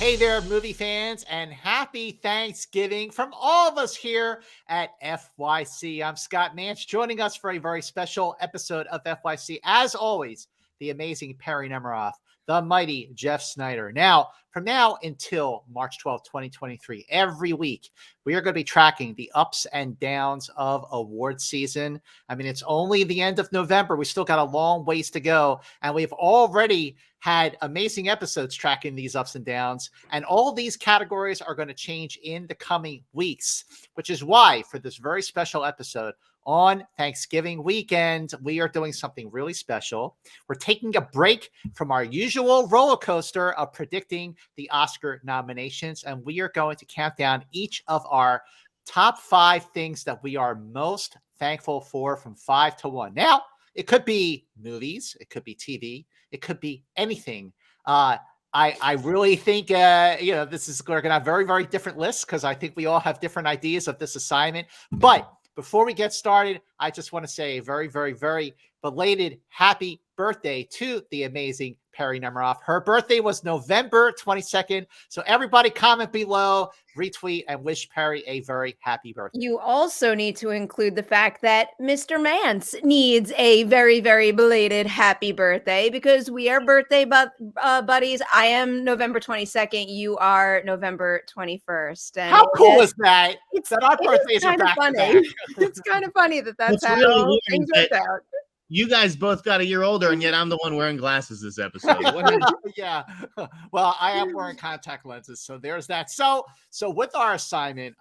Hey there, movie fans, and happy Thanksgiving from all of us here at FYC. I'm Scott Manch, joining us for a very special episode of FYC. As always, the amazing Perri Nemiroff, the mighty Jeff Snyder. Now, from now until March 12th, 2023, every week, we are going to be tracking the ups and downs of award season. I mean, it's only the end of November. We still got a long ways to go, and we've already had amazing episodes tracking these ups and downs. And all these categories are going to change in the coming weeks, which is why for this very special episode on Thanksgiving weekend, we are doing something really special. We're taking a break from our usual roller coaster of predicting the Oscar nominations, and we are going to count down each of our top 5 things that we are most thankful for from 5 to 1. Now, it could be movies, it could be TV, it could be anything. I really think, this is we're going to have very, very different lists because I think we all have different ideas of this assignment. But before we get started, I just want to say a very, very, very belated happy birthday to the amazing Perri Nemiroff. Her birthday was November 22nd. So everybody comment below, retweet, and wish Perri a very happy birthday. You also need to include the fact that Mr. Mance needs a very, very belated happy birthday because we are birthday buddies. I am November 22nd. You are November 21st. And how cool is that? That our birthdays are back to back. It's kind of funny that's how really things worked out. You guys both got a year older, and yet I'm the one wearing glasses this episode. Yeah. Well, I am wearing contact lenses, so there's that. So with our assignment,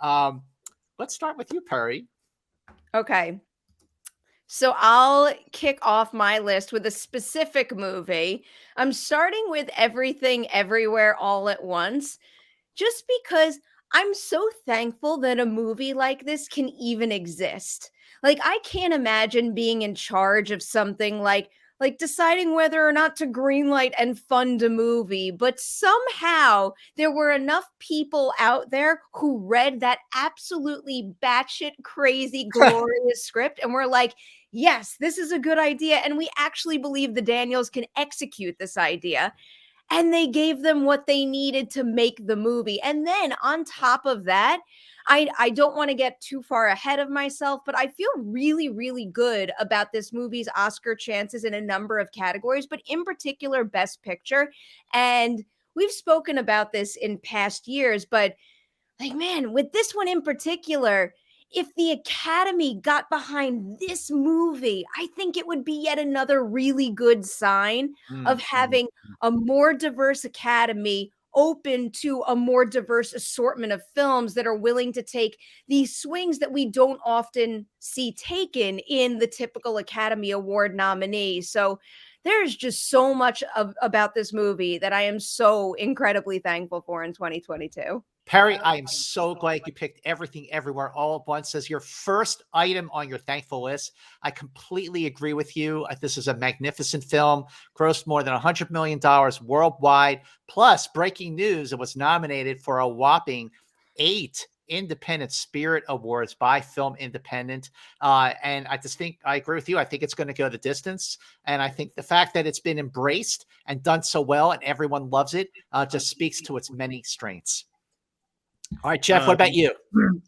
let's start with you, Perri. Okay. So I'll kick off my list with a specific movie. I'm starting with Everything Everywhere All at Once, just because I'm so thankful that a movie like this can even exist. Like, I can't imagine being in charge of something like deciding whether or not to greenlight and fund a movie, but somehow there were enough people out there who read that absolutely batshit crazy, glorious script and were like, yes, this is a good idea, and we actually believe the Daniels can execute this idea. And they gave them what they needed to make the movie. And then on top of that, I don't want to get too far ahead of myself, but I feel really, really good about this movie's Oscar chances in a number of categories, but in particular, Best Picture. And we've spoken about this in past years, but like, man, with this one in particular, if the Academy got behind this movie, I think it would be yet another really good sign of having a more diverse Academy open to a more diverse assortment of films that are willing to take these swings that we don't often see taken in the typical Academy Award nominee. So there's just so much about this movie that I am so incredibly thankful for in 2022. Perri, I am so glad you picked Everything Everywhere All at Once as your first item on your thankful list. I completely agree with you. This is a magnificent film, grossed more than $100 million worldwide. Plus, breaking news, it was nominated for a whopping 8 Independent Spirit Awards by Film Independent. And I just think I agree with you. I think it's going to go the distance. And I think the fact that it's been embraced and done so well and everyone loves it just speaks to its many strengths. All right, Jeff, what about you?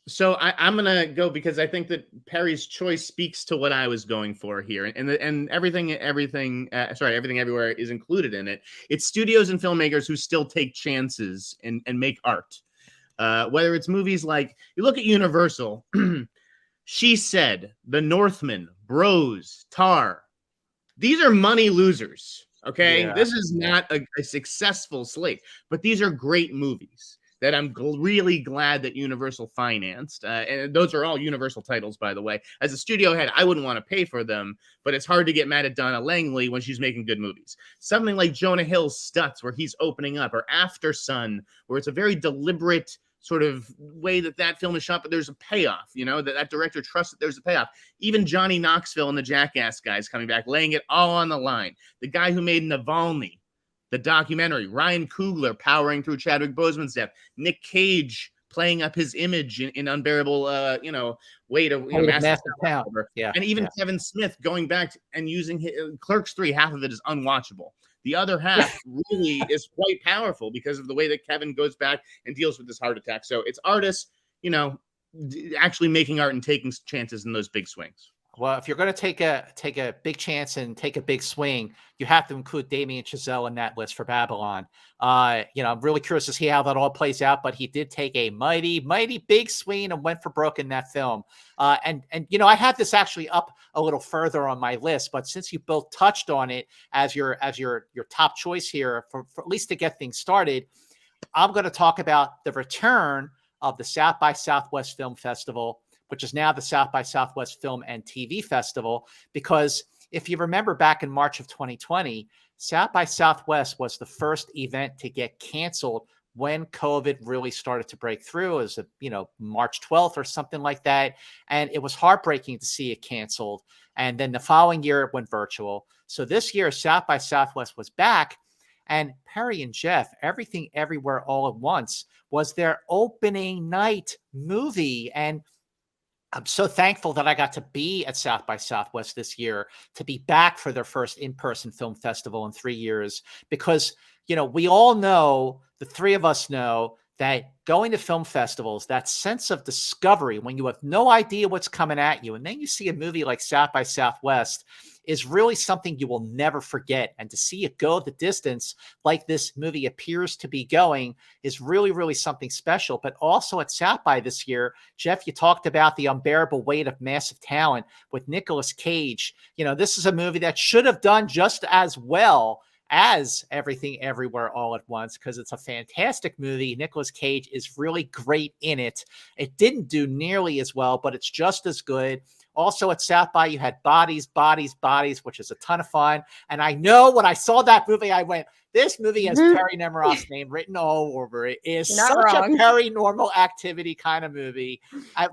So I'm going to go because I think that Perri's choice speaks to what I was going for here. And everything everywhere is included in it. It's studios and filmmakers who still take chances and make art. Whether it's movies like, you look at Universal, She Said, The Northman, Bros, Tar. These are money losers, okay? Yeah. This is not a successful slate, but these are great movies that I'm really glad that Universal financed. And those are all Universal titles, by the way. As a studio head, I wouldn't want to pay for them, but it's hard to get mad at Donna Langley when she's making good movies. Something like Jonah Hill's Stutz, where he's opening up, or After Sun, where it's a very deliberate sort of way that film is shot, but there's a payoff, that director trusts that there's a payoff. Even Johnny Knoxville and the Jackass guys coming back, laying it all on the line. The guy who made Navalny, the documentary, Ryan Coogler powering through Chadwick Boseman's death, Nick Cage playing up his image in unbearable, weight of Massive Talent. Yeah, and even yeah. Kevin Smith going back and using Clerks 3, half of it is unwatchable. The other half really is quite powerful because of the way that Kevin goes back and deals with this heart attack. So it's artists, actually making art and taking chances in those big swings. Well, if you're going to take a big chance and take a big swing, you have to include Damien Chazelle in that list for Babylon. I'm really curious to see how that all plays out, but he did take a mighty, mighty big swing and went for broke in that film. And I had this actually up a little further on my list, but since you both touched on it as your top choice here for at least to get things started, I'm going to talk about the return of the South by Southwest Film Festival, which is now the South by Southwest Film and TV Festival, because if you remember back in March of 2020, South by Southwest was the first event to get canceled when COVID really started to break through. It was, March 12th or something like that. And it was heartbreaking to see it canceled. And then the following year it went virtual. So this year, South by Southwest was back. And Perri and Jeff, Everything Everywhere All at Once was their opening night movie. And I'm so thankful that I got to be at South by Southwest this year, to be back for their first in-person film festival in 3 years, because, we all know, the three of us know, that going to film festivals, that sense of discovery when you have no idea what's coming at you, and then you see a movie like South by Southwest, is really something you will never forget. And to see it go the distance like this movie appears to be going is really, really something special. But also at South by this year, Jeff, you talked about the unbearable weight of massive talent with Nicolas Cage. This is a movie that should have done just as well as Everything Everywhere All at Once, because it's a fantastic movie. Nicolas Cage is really great in it. It didn't do nearly as well, but it's just as good. Also at South by, you had Bodies, which is a ton of fun. And I know when I saw that movie, I went, this movie has Perri Nemiroff's name written all over it. It is such a Paranormal Activity kind of movie.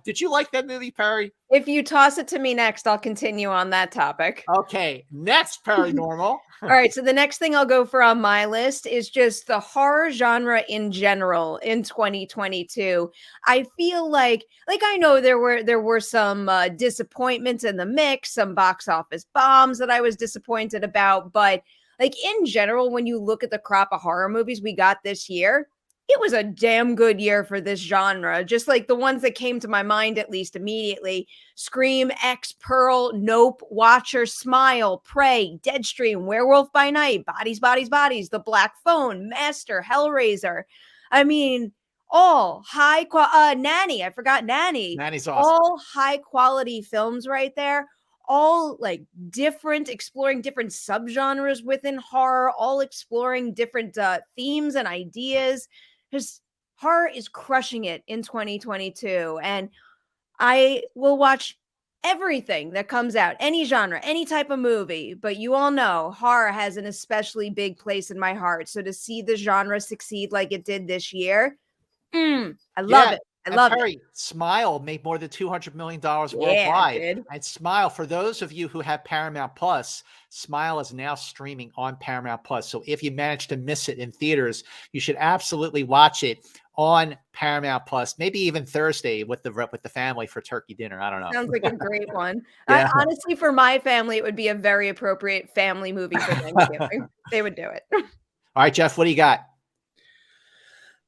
Did you like that movie, Perri? If you toss it to me next, I'll continue on that topic. Okay, next Paranormal. All right, so the next thing I'll go for on my list is just the horror genre in general in 2022. I feel like I know there were some disappointments in the mix, some box office bombs that I was disappointed about, but in general, when you look at the crop of horror movies we got this year, it was a damn good year for this genre. Just like the ones that came to my mind, at least immediately: Scream, X, Pearl, Nope, Watcher, Smile, Prey, Deadstream, Werewolf by Night, Bodies, The Black Phone, Master, Hellraiser. I mean, all high quality. Nanny, I forgot Nanny. Nanny's awesome. All high quality films right there. All different, exploring different subgenres within horror, all exploring different themes and ideas. Because horror is crushing it in 2022. And I will watch everything that comes out, any genre, any type of movie. But you all know horror has an especially big place in my heart. So to see the genre succeed like it did this year, I love it. I love it. Smile made more than $200 million worldwide. And Smile, for those of you who have Paramount Plus, Smile is now streaming on Paramount Plus. So if you manage to miss it in theaters, you should absolutely watch it on Paramount Plus. Maybe even Thursday with the family for turkey dinner. I don't know. Sounds like a great one. Yeah. Honestly, for my family, it would be a very appropriate family movie for Thanksgiving. They would do it. All right, Jeff, what do you got?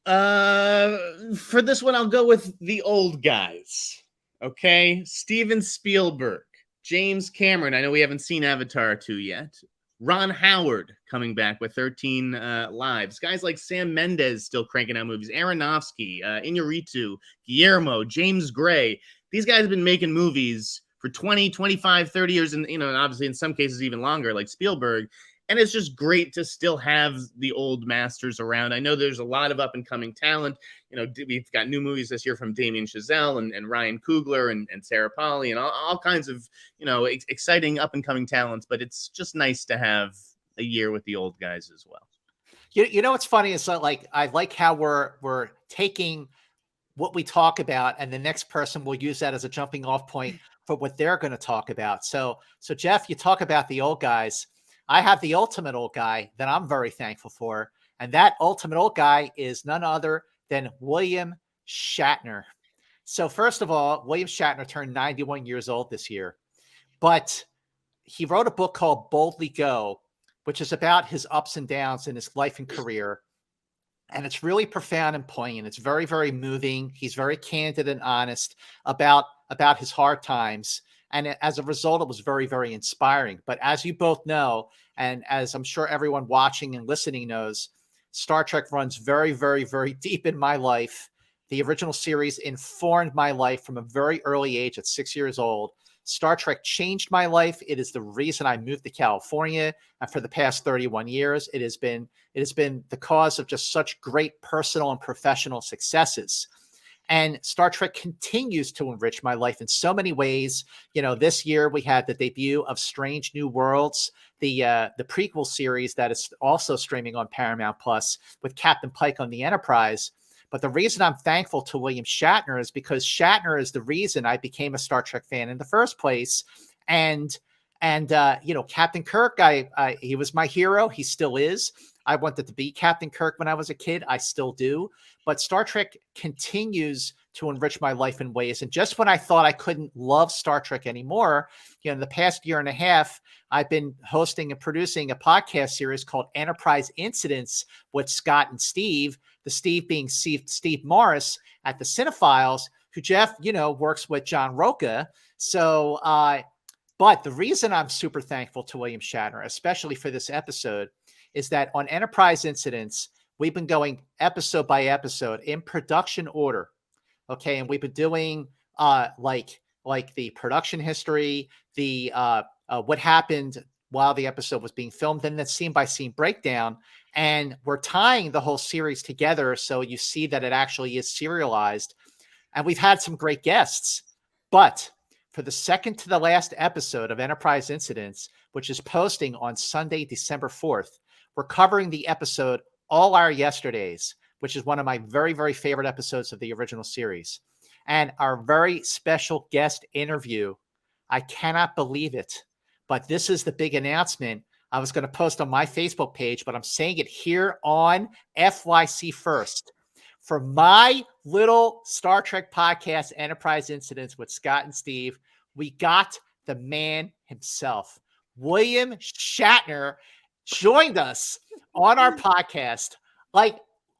For this one, I'll go with the old guys. Okay, Steven Spielberg, James Cameron. I know we haven't seen Avatar 2 yet. Ron Howard coming back with 13 Lives. Guys like Sam Mendes still cranking out movies. Aronofsky, Iñárritu, Guillermo, James Gray. These guys have been making movies for 20, 25, 30 years, and obviously in some cases even longer, like Spielberg. And it's just great to still have the old masters around. I know there's a lot of up-and-coming talent. We've got new movies this year from Damien Chazelle and Ryan Coogler and Sarah Polley and all kinds of, exciting up-and-coming talents. But it's just nice to have a year with the old guys as well. What's funny is that, I like how we're taking what we talk about, and the next person will use that as a jumping off point for what they're going to talk about. So Jeff, you talk about the old guys. I have the ultimate old guy that I'm very thankful for. And that ultimate old guy is none other than William Shatner. So first of all, William Shatner turned 91 years old this year, but he wrote a book called Boldly Go, which is about his ups and downs in his life and career. And it's really profound and poignant. It's very, very moving. He's very candid and honest about his hard times. And as a result, it was very, very inspiring. But as you both know, and as I'm sure everyone watching and listening knows, Star Trek runs very, very, very deep in my life. The original series informed my life from a very early age at 6 years old. Star Trek changed my life. It is the reason I moved to California. And for the past 31 years, it has been the cause of just such great personal and professional successes. And Star Trek continues to enrich my life in so many ways. You know, this year we had the debut of Strange New Worlds, the prequel series that is also streaming on Paramount Plus with Captain Pike on the Enterprise. But the reason I'm thankful to William Shatner is because Shatner is the reason I became a Star Trek fan in the first place. And you know, Captain Kirk, he was my hero. He still is. I wanted to be Captain Kirk when I was a kid. I still do. But Star Trek continues to enrich my life in ways. And just when I thought I couldn't love Star Trek anymore, you know, in the past year and a half, I've been hosting and producing a podcast series called Enterprise Incidents with Scott and Steve, the Steve being Steve Morris at the Cinephiles, who Jeff, you know, works with John Roca. So, but the reason I'm super thankful to William Shatner, especially for this episode, is that on Enterprise Incidents, we've been going episode by episode in production order. Okay. And we've been doing like the production history, the what happened while the episode was being filmed, then the scene by scene breakdown. And we're tying the whole series together. So you see that it actually is serialized. And we've had some great guests. But for the second to the last episode of Enterprise Incidents, which is posting on Sunday, December 4th, we're covering the episode All Our Yesterdays, which is one of my very, very favorite episodes of the original series. And our very special guest interview, I cannot believe it, but this is the big announcement. I was going to post on my Facebook page, but I'm saying it here on FYC First. For my little Star Trek podcast, Enterprise Incidents with Scott and Steve, we got the man himself. William Shatner joined us on our podcast. Like,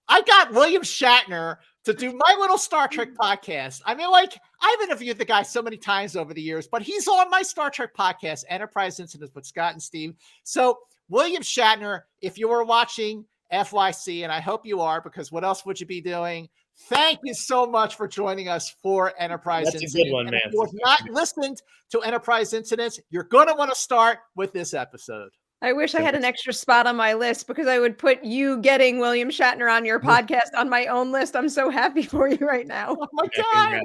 I got William Shatner to do my little Star Trek podcast. I mean, like, I've interviewed the guy so many times over the years, but he's on my Star Trek podcast, Enterprise Incidents with Scott and Steve. So, William Shatner, if you were watching FYC, and I hope you are, because what else would you be doing? Thank you so much for joining us for Enterprise Incidents. That's a good one, man. If you have not listened to Enterprise Incidents, you're going to want to start with this episode. I wish I had an extra spot on my list because I would put you getting William Shatner on your podcast on my own list. I'm so happy for you right now. Oh my God.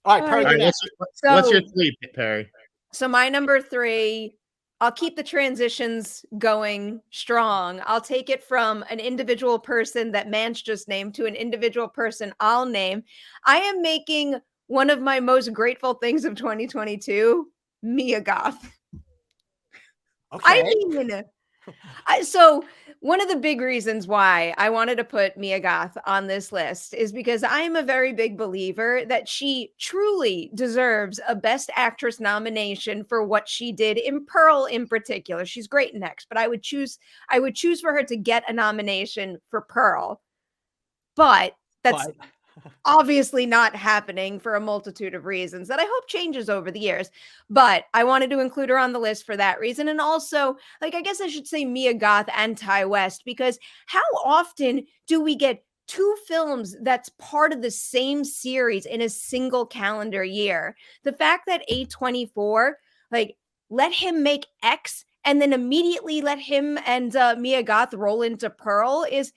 All right, Perri. All right, what's your three, Perri? So my number 3, I'll keep the transitions going strong. I'll take it from an individual person that Mance just named to an individual person I'll name. I am making one of my most grateful things of 2022, Mia Goth. Okay. I mean, so one of the big reasons why I wanted to put Mia Goth on this list is because I am a very big believer that she truly deserves a Best Actress nomination for what she did in Pearl in particular. She's great in X, but I would choose for her to get a nomination for Pearl. But that's obviously not happening for a multitude of reasons that I hope changes over the years. But I wanted to include her on the list for that reason. And also, like, I guess I should say Mia Goth and Ty West, because how often do we get 2 films that's part of the same series in a single calendar year? The fact that A24, like, let him make X and then immediately let him and Mia Goth roll into Pearl is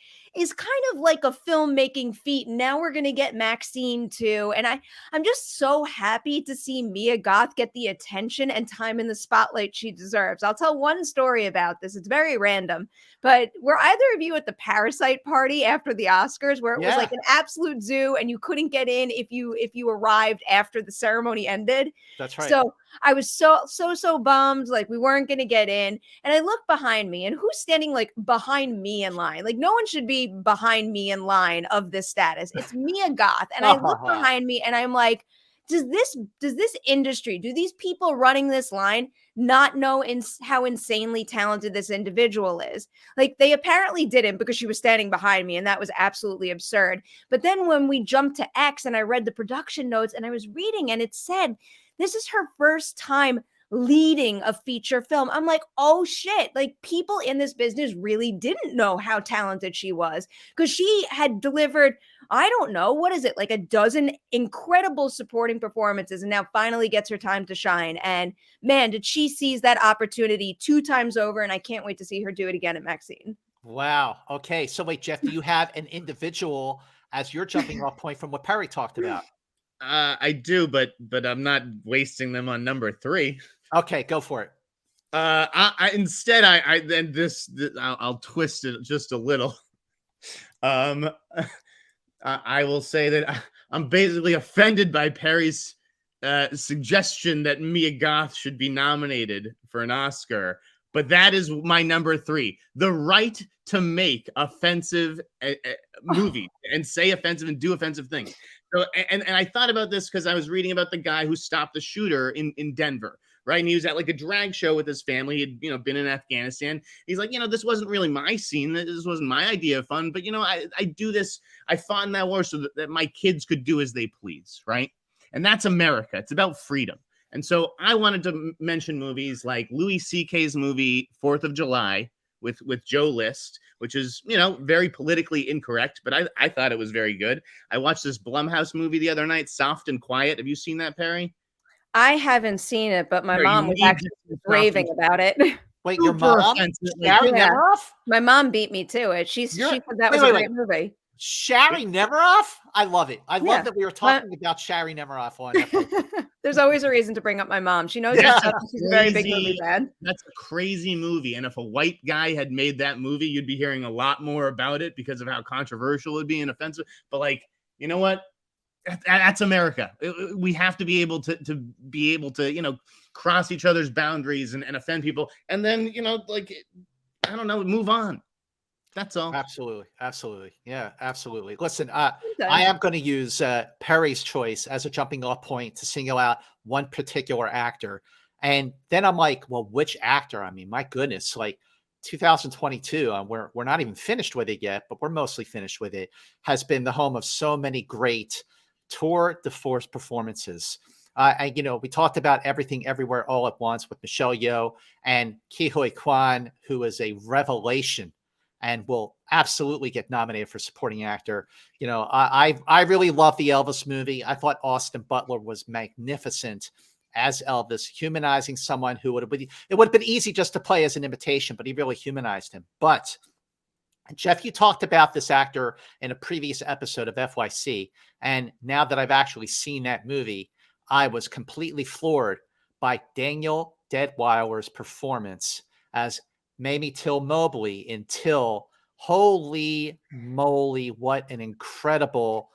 kind of like a filmmaking feat. Now we're going to get Maxine too. And I'm just so happy to see Mia Goth get the attention and time in the spotlight she deserves. I'll tell one story about this. It's very random, but were either of you at the Parasite party after the Oscars where it was like an absolute zoo and you couldn't get in if you arrived after the ceremony ended? That's right. So I was so bummed, like we weren't going to get in. And I look behind me and who's standing like behind me in line? Like no one should be immediately behind me in line of this status. It's Mia Goth. And I look behind me and I'm like, does this industry, do these people running this line not know how insanely talented this individual is? Like, they apparently didn't, because she was standing behind me, and that was absolutely absurd. But then when we jumped to X and I read the production notes and I was reading, and it said this is her first time leading a feature film. I'm like, oh shit, like, people in this business really didn't know how talented she was, because she had delivered, I don't know, what is it, like a dozen incredible supporting performances, and now finally gets her time to shine. And man, did she seize that opportunity 2 times over, and I can't wait to see her do it again at Maxine. Wow. Okay. So wait, Jeff, do you have an individual as your jumping off point from what Perri talked about? I do, but I'm not wasting them on number 3. Okay, go for it. Instead, I'll twist it just a little. I will say that I'm basically offended by Perri's suggestion that Mia Goth should be nominated for an Oscar, but that is my number 3: the right to make offensive movies and say offensive and do offensive things. So, and I thought about this because I was reading about the guy who stopped the shooter in Denver, right? And he was at like a drag show with his family. He'd, been in Afghanistan. He's like, this wasn't really my scene. This wasn't my idea of fun. But, I do this. I fought in that war so that my kids could do as they please, right? And that's America. It's about freedom. And so I wanted to mention movies like Louis C.K.'s movie 4th of July with Joe List, which is, very politically incorrect, but I thought it was very good. I watched this Blumhouse movie the other night, Soft and Quiet. Have you seen that, Perri? I haven't seen it, but my mom was actually raving about it. Wait, your mom? Shari Nemiroff? My mom beat me to it. She said that was a great movie. Shari Nemiroff? I love it. I love that we were talking about Shari Nemiroff on There's always a reason to bring up my mom. She knows that she's a very big movie fan. That's a crazy movie. And if a white guy had made that movie, you'd be hearing a lot more about it because of how controversial it would be and offensive. But you know what? That's America. We have to be able to cross each other's boundaries and offend people. And then, I don't know, move on. That's all. Absolutely. Yeah, absolutely. Listen, I am going to use Perri's choice as a jumping off point to single out one particular actor. And then I'm like, well, which actor? I mean, my goodness, like 2022, we're not even finished with it yet, but we're mostly finished with it, has been the home of so many great tour de force performances. We talked about Everything Everywhere All at Once with Michelle Yeoh and Ke Huy Quan, who is a revelation and will absolutely get nominated for supporting actor. I really love the Elvis movie. I thought Austin Butler was magnificent as Elvis, humanizing someone who it would have been easy just to play as an imitation, but he really humanized him. But Jeff, you talked about this actor in a previous episode of FYC. And now that I've actually seen that movie, I was completely floored by Daniel Deadwyler's performance as Mamie Till Mobley in Till. Holy moly, what an incredible,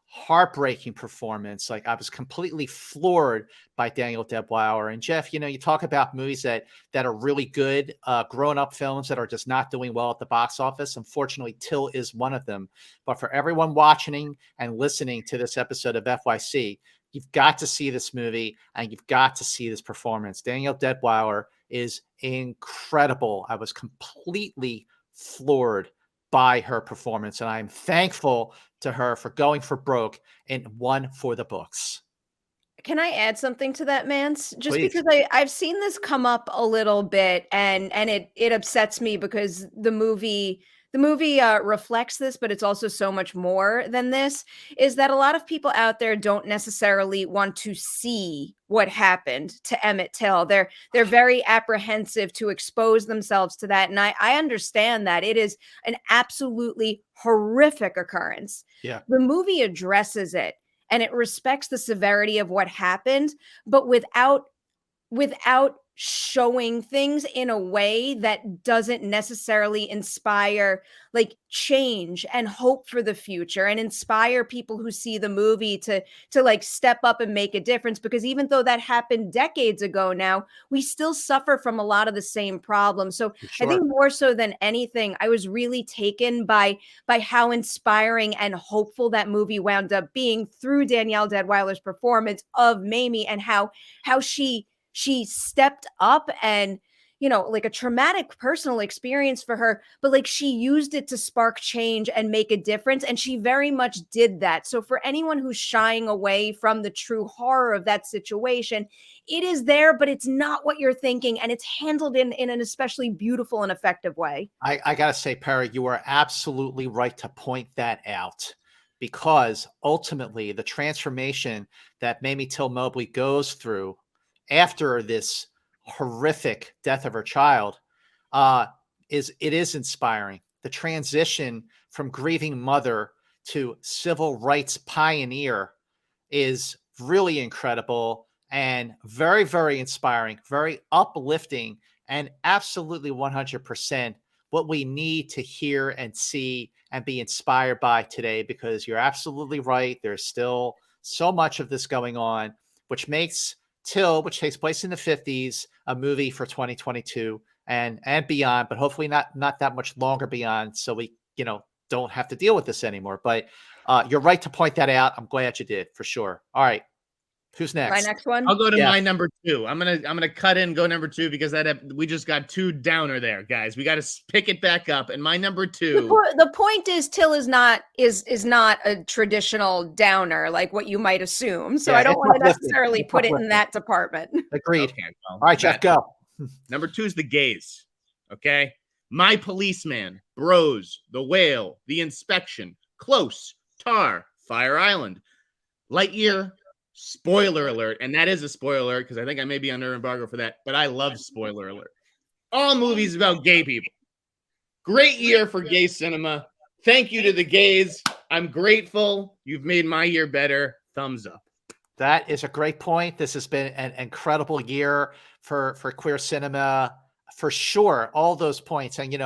heartbreaking performance. Like, I was completely floored by Daniel Deadwyler. And Jeff, you talk about movies that are really good, grown-up films that are just not doing well at the box office. Unfortunately, Till is one of them. But for everyone watching and listening to this episode of FYC, you've got to see this movie and you've got to see this performance. Daniel Deadwyler is incredible. I was completely floored by her performance, and I'm thankful to her for going for broke and one for the books. Can I add something to that, Mance? Just Please. Because I've seen this come up a little bit, and it upsets me because the movie reflects this, but it's also so much more than this, is that a lot of people out there don't necessarily want to see what happened to Emmett Till. They're very apprehensive to expose themselves to that. And I understand that it is an absolutely horrific occurrence. Yeah. The movie addresses it and it respects the severity of what happened, but without without showing things in a way that doesn't necessarily inspire like change and hope for the future and inspire people who see the movie to like step up and make a difference, because even though that happened decades ago now, we still suffer from a lot of the same problems. So I think more so than anything, I was really taken by how inspiring and hopeful that movie wound up being through Danielle Deadweiler's performance of Mamie, and how she stepped up, and like a traumatic personal experience for her, but like she used it to spark change and make a difference, and she very much did that. So for anyone who's shying away from the true horror of that situation, it is there, but it's not what you're thinking, and it's handled in an especially beautiful and effective way. I gotta say, Perry, you are absolutely right to point that out, because ultimately the transformation that Mamie Till Mobley goes through after this horrific death of her child is inspiring. The transition from grieving mother to civil rights pioneer is really incredible and very, very inspiring, very uplifting, and absolutely 100% what we need to hear and see and be inspired by today, because you're absolutely right. There's still so much of this going on, which makes Till, which takes place in the 50s, a movie for 2022 and beyond, but hopefully not that much longer beyond, so we don't have to deal with this anymore. But you're right to point that out. I'm glad you did, for sure. All right, who's next? My next one. I'll go to my number 2. I'm gonna cut in, go number 2, because we just got 2 downer there, guys. We got to pick it back up. And my number 2. The point is, Till is not a traditional downer like what you might assume. So I don't want to necessarily put it in that department. Agreed. Okay, well, all right, Jeff, go. Number 2 is The Gaze. Okay, My Policeman, Bros, The Whale, The Inspection, Close, Tar, Fire Island, Lightyear. Spoiler alert, and that is a spoiler alert because I think I may be under embargo for that, but I love spoiler alert. All movies about gay people. Great year for gay cinema. Thank you to The Gaze. I'm grateful. You've made my year better. Thumbs up. That is a great point. This has been an incredible year for queer cinema, for sure. All those points. And,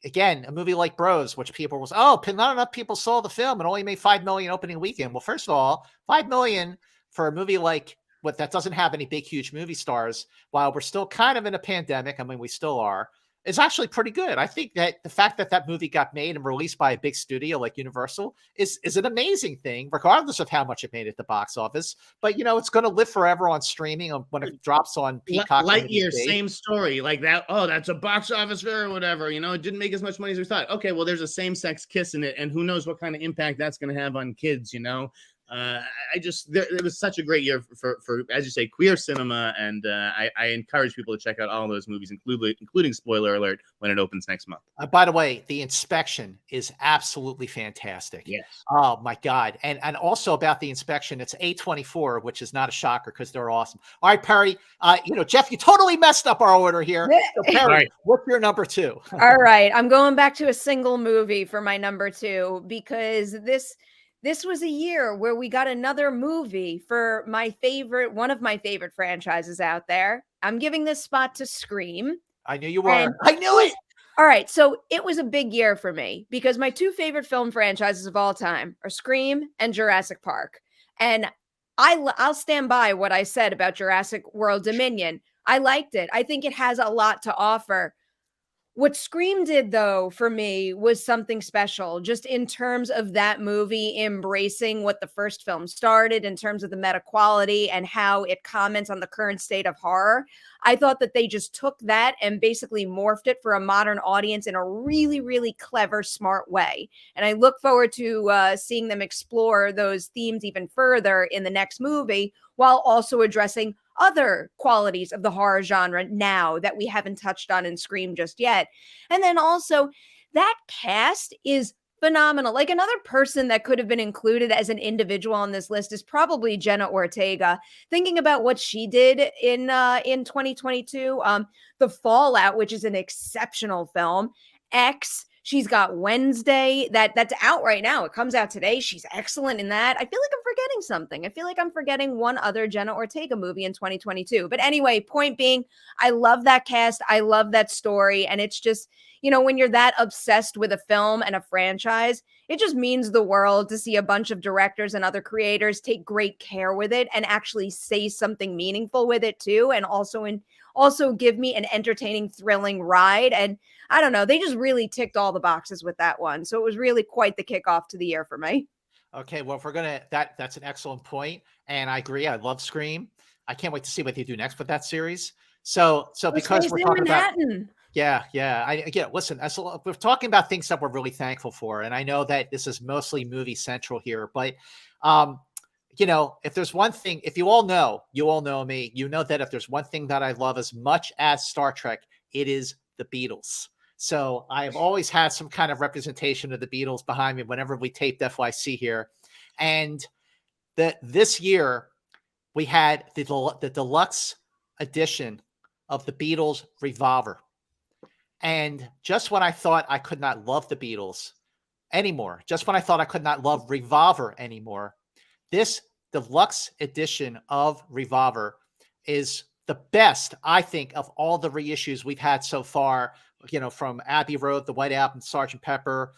again, a movie like Bros, which people was, not enough people saw the film and only made $5 million opening weekend. Well, first of all, $5 million for a movie like what that doesn't have any big, huge movie stars, while we're still kind of in a pandemic. I mean, we still are. Is actually pretty good. I think that the fact that movie got made and released by a big studio like Universal is an amazing thing, regardless of how much it made at the box office. But it's going to live forever on streaming when it drops on Peacock. Lightyear, same story. Like that. Oh, that's a box office fair or whatever. It didn't make as much money as we thought. Okay, well, there's a same-sex kiss in it, and who knows what kind of impact that's going to have on kids. It was such a great year for as you say, queer cinema, and I encourage people to check out all those movies, including spoiler alert, when it opens next month. By the way, The Inspection is absolutely fantastic. Yes. Oh my God. And also about The Inspection, it's A24, which is not a shocker because they're awesome. All right, Perry, Jeff, you totally messed up our order here. So Perry, right. What's your number 2? All right. I'm going back to a single movie for my number 2, because this was a year where we got another movie for one of my favorite franchises out there. I'm giving this spot to Scream. I knew you were. I knew it. All right. So it was a big year for me because my 2 favorite film franchises of all time are Scream and Jurassic Park. And I'll stand by what I said about Jurassic World Dominion. I liked it. I think it has a lot to offer. What Scream did, though, for me was something special, just in terms of that movie embracing what the first film started in terms of the meta quality and how it comments on the current state of horror. I thought that they just took that and basically morphed it for a modern audience in a really, really clever, smart way. And I look forward to seeing them explore those themes even further in the next movie, while also addressing other qualities of the horror genre now that we haven't touched on in Scream just yet. And then also, that cast is phenomenal. Like, another person that could have been included as an individual on this list is probably Jenna Ortega. Thinking about what she did in 2022, The Fallout, which is an exceptional film, X, She's got Wednesday that's out right now. It comes out today. She's excellent in that. I feel like I'm forgetting something. I feel like I'm forgetting one other Jenna Ortega movie in 2022. But anyway, point being, I love that cast. I love that story. And it's just, when you're that obsessed with a film and a franchise, it just means the world to see a bunch of directors and other creators take great care with it and actually say something meaningful with it too. And also give me an entertaining, thrilling ride. And I don't know, they just really ticked all the boxes with that one. So it was really quite the kickoff to the year for me. Okay, well, if we're gonna that's an excellent point, and I agree. I love Scream. I can't wait to see what they do next with that series. So because we're talking about listen, we're talking about things that we're really thankful for, and I know that this is mostly movie central here, but if there's one thing, if you all know me, you know that if there's one thing that I love as much as Star Trek, it is the Beatles. So I have always had some kind of representation of the Beatles behind me whenever we taped FYC here. And this year we had the deluxe edition of the Beatles Revolver. And just when I thought I could not love the Beatles anymore, just when I thought I could not love Revolver anymore, this deluxe edition of Revolver is the best, I think, of all the reissues we've had so far, from Abbey Road, The White Album, Sgt. Pepper.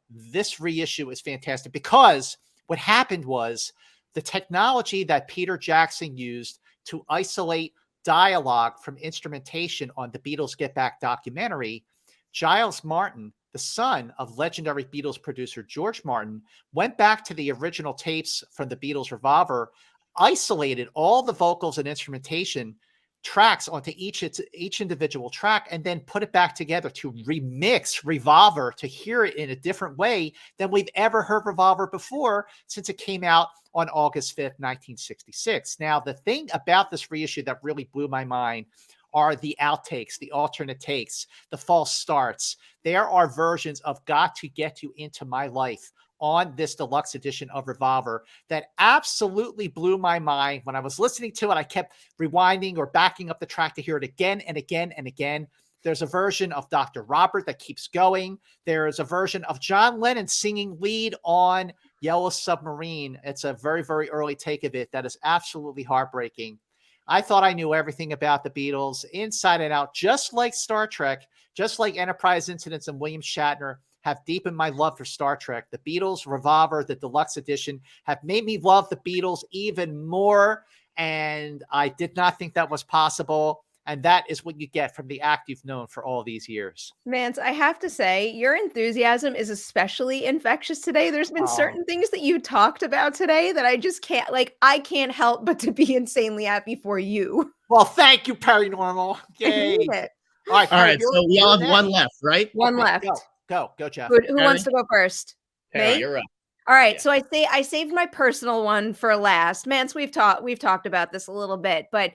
This reissue is fantastic because what happened was the technology that Peter Jackson used to isolate dialogue from instrumentation on the Beatles Get Back documentary, Giles Martin, the son of legendary Beatles producer George Martin, went back to the original tapes from the Beatles Revolver, isolated all the vocals and instrumentation tracks onto each individual track, and then put it back together to remix Revolver to hear it in a different way than we've ever heard Revolver before, since it came out on August 5th, 1966. Now, the thing about this reissue that really blew my mind are the outtakes, the alternate takes, the false starts. There are versions of Got to Get You Into My Life on this deluxe edition of Revolver that absolutely blew my mind. When I was listening to it, I kept rewinding or backing up the track to hear it again and again and again. There's a version of Dr. Robert that keeps going. There's a version of John Lennon singing lead on Yellow Submarine. It's a very, very early take of it that is absolutely heartbreaking. I thought I knew everything about the Beatles inside and out, just like Star Trek, just like Enterprise Incidents and William Shatner have deepened my love for Star Trek. The Beatles Revolver, the deluxe edition, have made me love the Beatles even more, and I did not think that was possible. And that is what you get from the act you've known for all these years. Mance, I have to say, your enthusiasm is especially infectious today. There's been certain things that you talked about today that I just can't, I can't help but to be insanely happy for you. Well, thank you, Perry Normal. Yay. I need it. All right, Perry, so we all have one left, right? One left. Go, Jeff. Who wants to go first? Perry, Me? you're up. All right, so I saved my personal one for last. Mance, we've talked about this a little bit, but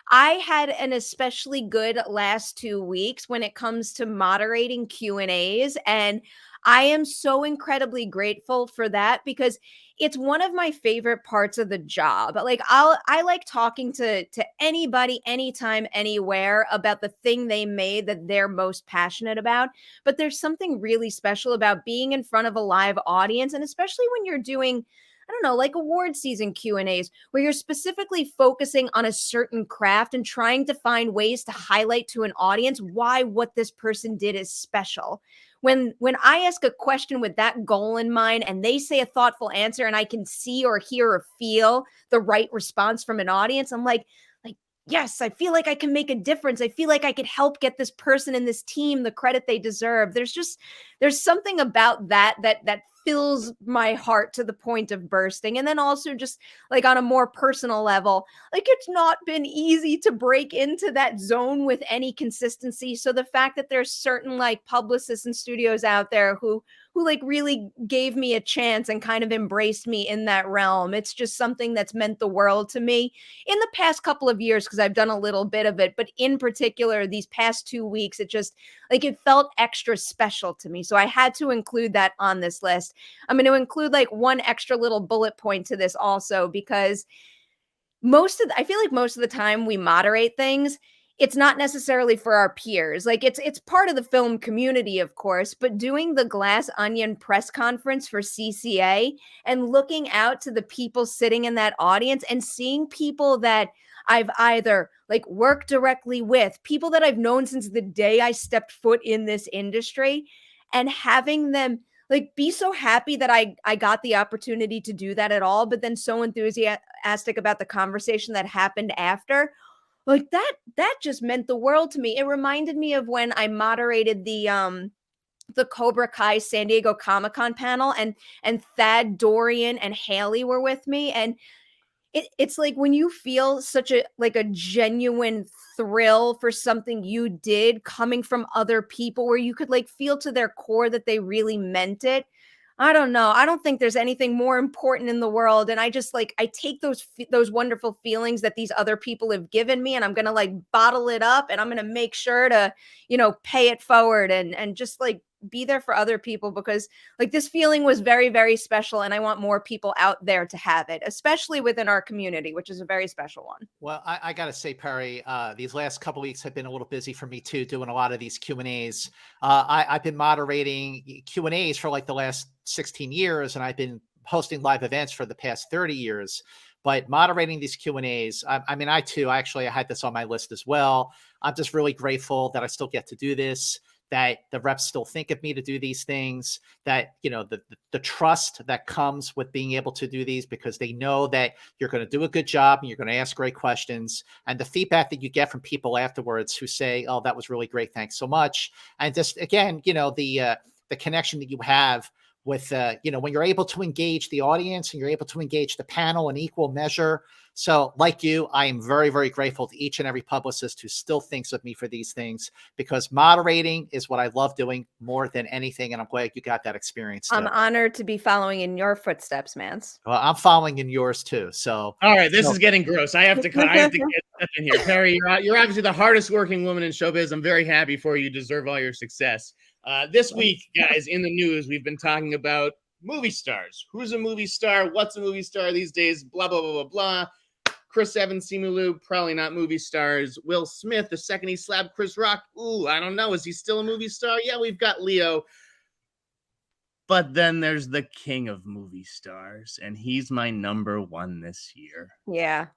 I had an especially good last 2 weeks when it comes to moderating Q&As, and I am so incredibly grateful for that because it's one of my favorite parts of the job. I like talking to anybody, anytime, anywhere about the thing they made that they're most passionate about. But there's something really special about being in front of a live audience, and especially when you're doing, I don't know, like award season Q&As, where you're specifically focusing on a certain craft and trying to find ways to highlight to an audience why what this person did is special. When I ask a question with that goal in mind and they say a thoughtful answer and I can see or hear or feel the right response from an audience, I'm like, yes, I feel like I can make a difference. I feel like I could help get this person and this team the credit they deserve. There's something about that fills my heart to the point of bursting. And then also just on a more personal level, it's not been easy to break into that zone with any consistency. So the fact that there's certain publicists and studios out there who really gave me a chance and kind of embraced me in that realm, it's just something that's meant the world to me in the past couple of years, because I've done a little bit of it, but in particular these past 2 weeks, it just it felt extra special to me. So I had to include that on this list. I'm going to include one extra little bullet point to this also, because I feel like most of the time we moderate things, it's not necessarily for our peers. Like it's part of the film community, of course, but doing the Glass Onion press conference for CCA and looking out to the people sitting in that audience and seeing people that I've either like worked directly with, people that I've known since the day I stepped foot in this industry, and having them like be so happy that I got the opportunity to do that at all, but then so enthusiastic about the conversation that happened after. Like that just meant the world to me. It reminded me of when I moderated the Cobra Kai San Diego Comic-Con panel, and Thad, Dorian, and Haley were with me, and it's like when you feel such a like a genuine thrill for something you did coming from other people, where you could like feel to their core that they really meant it. I don't know. I don't think there's anything more important in the world, and I just like I take those wonderful feelings that these other people have given me, and I'm going to like bottle it up, and I'm going to make sure to, pay it forward, and just like be there for other people, because like this feeling was very, very special, and I want more people out there to have it, especially within our community, which is a very special one. Well, I got to say, Perri, these last couple of weeks have been a little busy for me too, doing a lot of these Q&As. I've been moderating Q&As for like the last 16 years, and I've been hosting live events for the past 30 years. But moderating these Q&As, I mean, I had this on my list as well. I'm just really grateful that I still get to do this, that the reps still think of me to do these things, that, the trust that comes with being able to do these, because they know that you're going to do a good job and you're going to ask great questions, and the feedback that you get from people afterwards who say, oh, that was really great, thanks so much. And just, again, the connection that you have with, when you're able to engage the audience and you're able to engage the panel in equal measure. So like you, I am very, very grateful to each and every publicist who still thinks of me for these things, because moderating is what I love doing more than anything. And I'm glad you got that experience. I'm honored to be following in your footsteps, Mance. Well, I'm following in yours too. So, all right, this is getting gross. I have to get step in here. Perri, you're obviously the hardest working woman in showbiz. I'm very happy for you. You deserve all your success. This week, guys, in the news, we've been talking about movie stars. Who's a movie star? What's a movie star these days? Blah, blah, blah, blah, blah. Chris Evans, Simu Liu, probably not movie stars. Will Smith, the second he slapped Chris Rock. Ooh, I don't know. Is he still a movie star? Yeah, we've got Leo. But then there's the king of movie stars, and he's my number one this year. Yeah,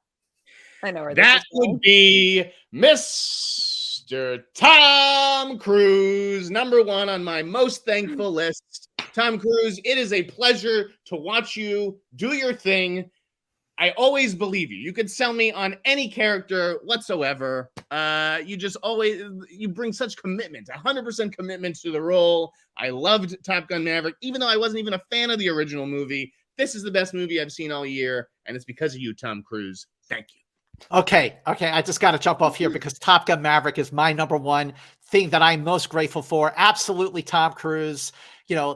I know where that would be Mr. Tom Cruise, number one on my most thankful list. Tom Cruise, it is a pleasure to watch you do your thing. I always believe you. You could sell me on any character whatsoever. You bring such commitment, 100% commitment to the role. I loved Top Gun Maverick, even though I wasn't even a fan of the original movie. This is the best movie I've seen all year, and it's because of you, Tom Cruise. Thank you. Okay. I just got to jump off here because Top Gun Maverick is my number one thing that I'm most grateful for. Absolutely, Tom Cruise.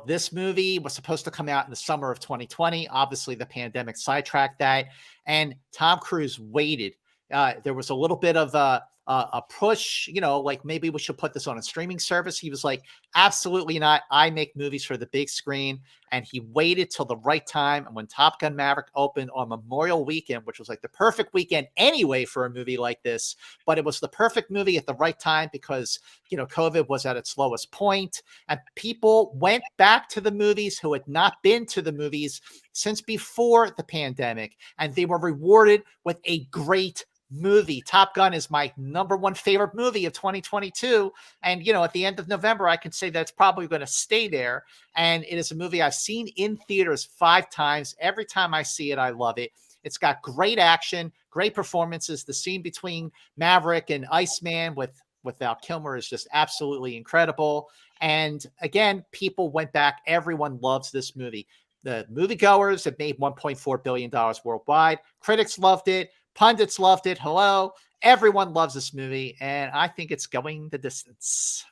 This movie was supposed to come out in the summer of 2020. Obviously, the pandemic sidetracked that, and Tom Cruise waited. There was a little bit of a push, like maybe we should put this on a streaming service. He was like, absolutely not. I make movies for the big screen. And he waited till the right time. And when Top Gun Maverick opened on Memorial Weekend, which was like the perfect weekend anyway for a movie like this, but it was the perfect movie at the right time because, COVID was at its lowest point, and people went back to the movies who had not been to the movies since before the pandemic, and they were rewarded with a great movie. Top Gun is my number one favorite movie of 2022. And, at the end of November, I can say that's probably going to stay there. And it is a movie I've seen in theaters 5 times. Every time I see it, I love it. It's got great action, great performances. The scene between Maverick and Iceman with Val Kilmer is just absolutely incredible. And again, people went back. Everyone loves this movie. The moviegoers have made $1.4 billion worldwide. Critics loved it. Pundits loved it. Hello. Everyone loves this movie, and I think it's going the distance.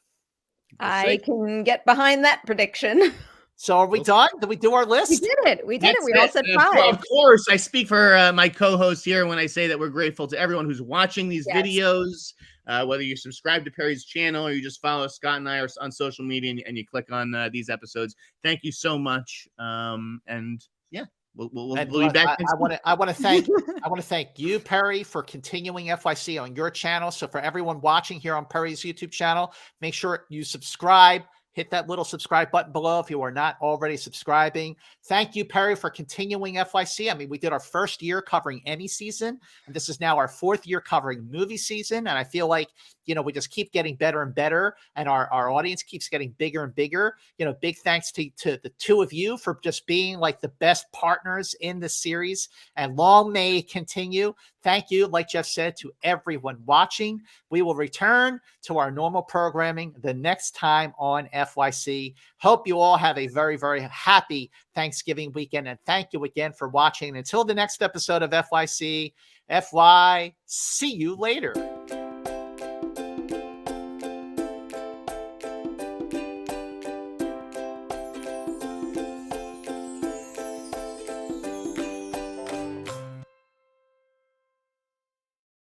I can get behind that prediction. So are we done? Did we do our list? We did it. We all said 5. Of course, I speak for my co-host here when I say that we're grateful to everyone who's watching these videos, whether you subscribe to Perri's channel or you just follow Scott and I on social media and you click on these episodes. Thank you so much. And yeah, We'll And be back. I want to thank you, Perri, for continuing FYC on your channel. So for everyone watching here on Perri's YouTube channel, make sure you subscribe. Hit that little subscribe button below if you are not already subscribing. Thank you, Perri, for continuing FYC. I mean, we did our first year covering any season, and this is now our 4th year covering movie season. And I feel like, you know, we just keep getting better and better, and our audience keeps getting bigger and bigger. You know, big thanks to the two of you for just being like the best partners in the series, and long may it continue. Thank you, like Jeff said, to everyone watching. We will return to our normal programming the next time on FYC. Hope you all have a very, very happy Thanksgiving weekend, and thank you again for watching. Until the next episode of FYC, FY, see you later.